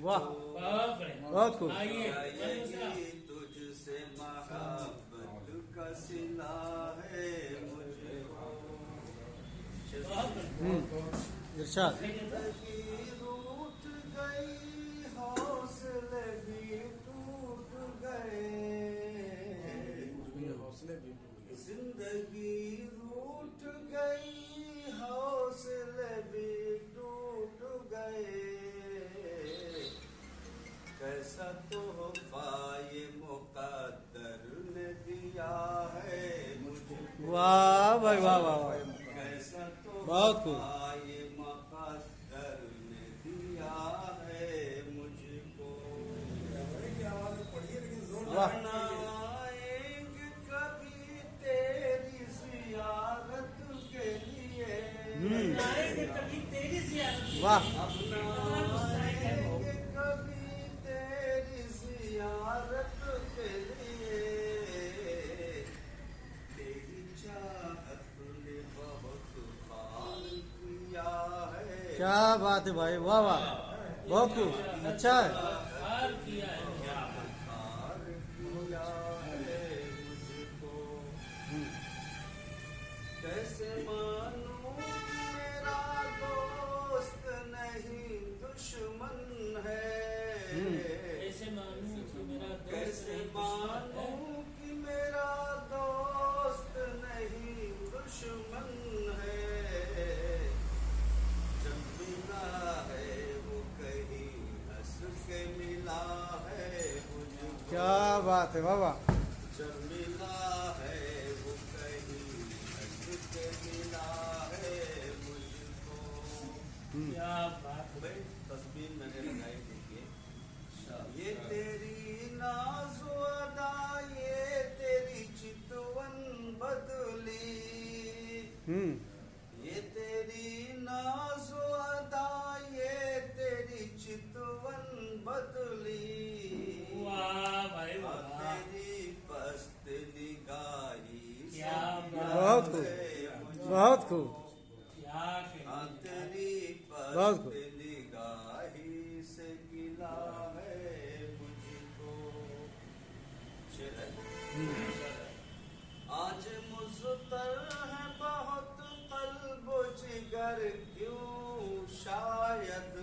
वाह, बहुत खूब। तुझसे मोहब्बत का सिला है मुझे। इरशाद। जिंदगी रूठ गई, हौसले भी टूट गए। जिंदगी रूठ गई, हौसले भी टूट गए। कैसा तोहफा ये मुक़द्दर ने दिया है मुझे। वाह भाई, वाह वाह वाह, कैसा बहुत खूब। तोहफा ये मुक़द्दर ने दिया है मुझको। वाह, मनाएंगे कभी तेरी ज़ियारत के लिए। वाह, मनाएंगे कभी तेरी ज़ियारत के लिए। तेरी चाहत ने बहुत प्यार किया है। क्या बात है भाई, वाह वाह, बहुत खूब, अच्छा है। प्यार किया है मुझको। कैसे मानूं मेरा दोस्त नहीं दुश्मन है। कैसे मानूं कि मेरा कैसे मानूं कि मेरा दोस्त नहीं दुश्मन है। जब मिला है वो कहीं हंस के मिला है मुझको। क्या बात है, वाह वाह, जब मिला है वो कहीं हंस के मिला है मुझको। क्या बात भाई तस्वीर मैंने लगाई, देखिए। ये तेरी नाज़ो अदा, ये तेरी चितवन बदली। ये तेरी नाज़ो अदा, ये तेरी चितवन बदली। वाह भाई वाह, तेरी पस्त निगाही क्या बहुत खूब, बहुत खूब, क्या तेरी बहुत पस्त खूब। निगाही से गिला है मुझको। शेर है। आज मुज़्तर है बहुत क़ल्ब जिगर क्यों शायद।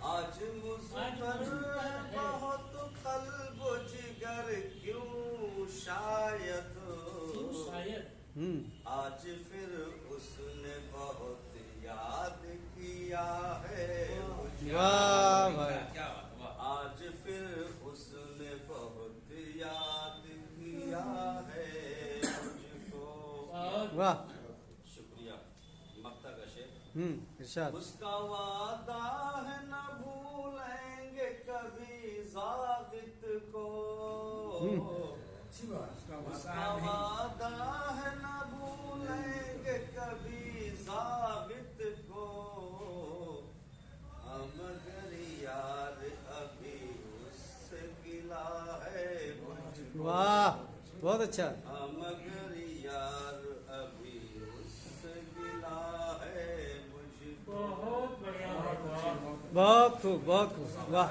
आज मुज़्तर है बहुत क़ल्ब जिगर क्यों शायद। शायद आज फिर उसने बहुत याद किया है मुझे। वाह भाई, आज फिर उसने बहुत याद किया है मुझको। वाह, शुक्रिया। मक्ता का शेर। इरशाद। उसका वादा है न भूलेंगे कभी ज़ाबित को। उसका वादा है न भूलेंगे कभी ज़ाबित को। मगर यार अभी उससे गिला है मुझको। वाह, बहुत अच्छा, मगर यार अभी उससे गिला है मुझको। बहुत बढ़िया, बहुत खूब, बहुत खूब, वाह।